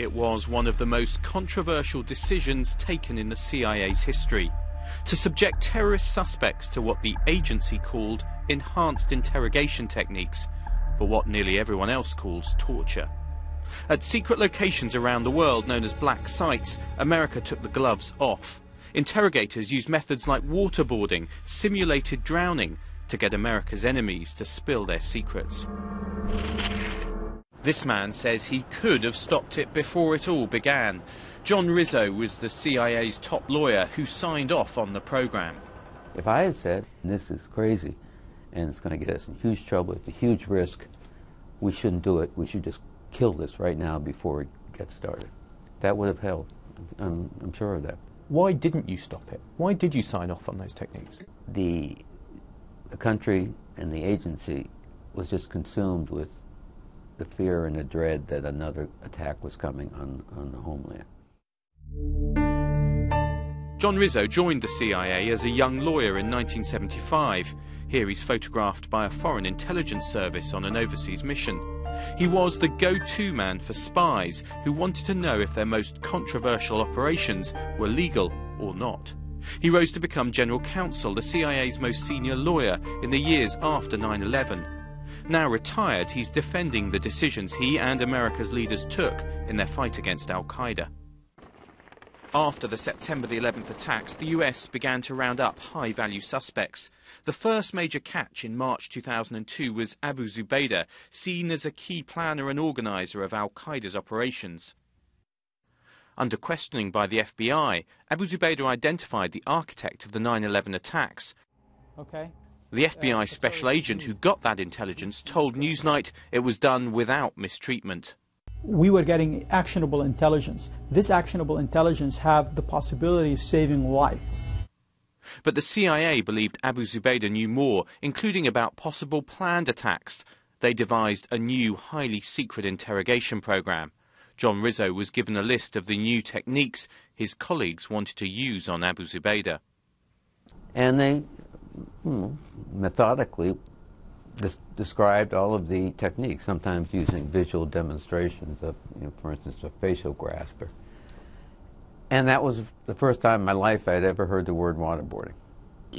It was one of the most controversial decisions taken in the CIA's history, to subject terrorist suspects to what the agency called enhanced interrogation techniques, for what nearly everyone else calls torture. At secret locations around the world known as black sites, America took the gloves off. Interrogators used methods like waterboarding, simulated drowning, to get America's enemies to spill their secrets. This man says he could have stopped it before it all began. John Rizzo was the CIA's top lawyer who signed off on the program. If I had said, this is crazy and it's going to get us in huge trouble, it's a huge risk, we shouldn't do it, we should just kill this right now before it gets started, that would have held. I'm sure of that. Why didn't you stop it? Why did you sign off on those techniques? The country and the agency was just consumed with the fear and the dread that another attack was coming on the homeland. John Rizzo joined the CIA as a young lawyer in 1975. Here he's photographed by a foreign intelligence service on an overseas mission. He was the go-to man for spies who wanted to know if their most controversial operations were legal or not. He rose to become general counsel, the CIA's most senior lawyer, in the years after 9/11. Now retired, he's defending the decisions he and America's leaders took in their fight against al-Qaeda. After the September the 11th attacks, the US began to round up high-value suspects. The first major catch in March 2002 was Abu Zubaydah, seen as a key planner and organizer of al-Qaeda's operations. Under questioning by the FBI, Abu Zubaydah identified the architect of the 9/11 attacks. The FBI special agent who got that intelligence told Newsnight it was done without mistreatment. We were getting actionable intelligence. This actionable intelligence have the possibility of saving lives. But the CIA believed Abu Zubaydah knew more, including about possible planned attacks. They devised a new, highly secret interrogation program. John Rizzo was given a list of the new techniques his colleagues wanted to use on Abu Zubaydah. And they methodically described all of the techniques, sometimes using visual demonstrations of, for instance, a facial grasp. And that was the first time in my life I'd ever heard the word waterboarding.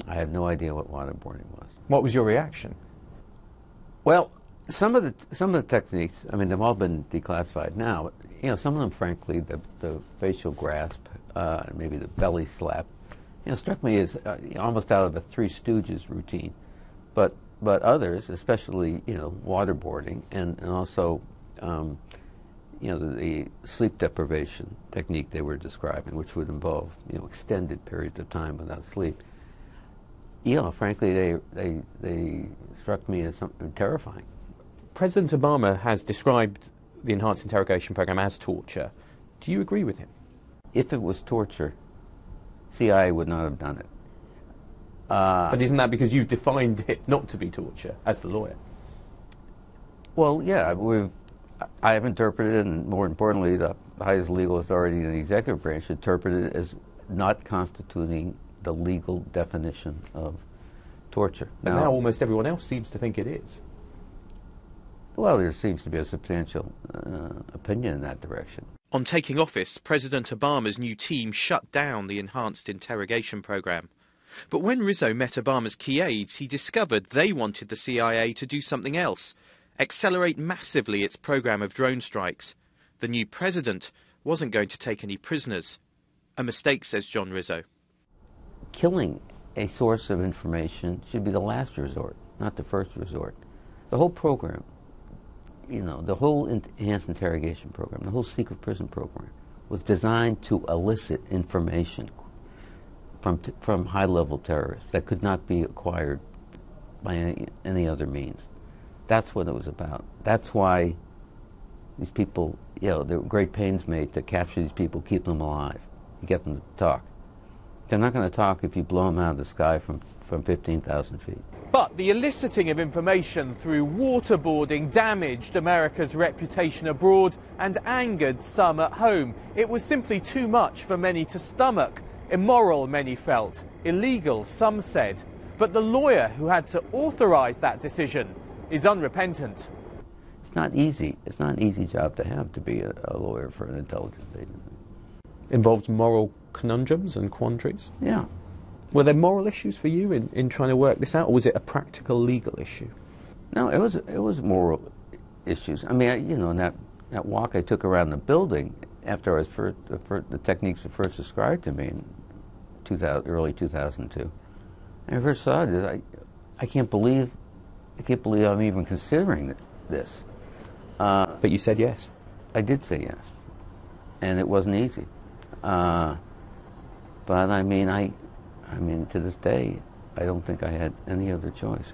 I had no idea what waterboarding was. What was your reaction? Well, some of the techniques, I mean, they've all been declassified now. But, some of them, frankly, the facial grasp, maybe the belly slap, struck me as almost out of a Three Stooges routine. But others, especially waterboarding, and also the sleep deprivation technique they were describing, which would involve extended periods of time without sleep. Frankly, they struck me as something terrifying. President Obama has described the enhanced interrogation program as torture. Do you agree with him? If it was torture, CIA would not have done it. But isn't that because you've defined it not to be torture as the lawyer? Well, yeah, I have interpreted, and more importantly, the highest legal authority in the executive branch interpreted it as not constituting the legal definition of torture. But now almost everyone else seems to think it is. Well, there seems to be a substantial opinion in that direction. On taking office, President Obama's new team shut down the enhanced interrogation program. But when Rizzo met Obama's key aides, he discovered they wanted the CIA to do something else, accelerate massively its program of drone strikes. The new president wasn't going to take any prisoners. A mistake, says John Rizzo. Killing a source of information should be the last resort, not the first resort. The whole program, the whole enhanced interrogation program, the whole secret prison program was designed to elicit information from high-level terrorists that could not be acquired by any other means. That's what it was about. That's why these people, there were great pains made to capture these people, keep them alive, and get them to talk. They're not going to talk if you blow them out of the sky from 15,000 feet. But the eliciting of information through waterboarding damaged America's reputation abroad and angered some at home. It was simply too much for many to stomach. Immoral, many felt. Illegal, some said. But the lawyer who had to authorize that decision is unrepentant. it's not easy. It's not an easy job to have, to be a lawyer for an intelligence agency. Involved moral conundrums and quandaries? Yeah. Were there moral issues for you in trying to work this out, or was it a practical legal issue? No, it was moral issues. I mean, you know, in that walk I took around the building after I was the techniques were first described to me in early 2002. And I first saw it. I can't believe I'm even considering this. But you said yes. I did say yes, and it wasn't easy. But I mean, to this day, I don't think I had any other choice.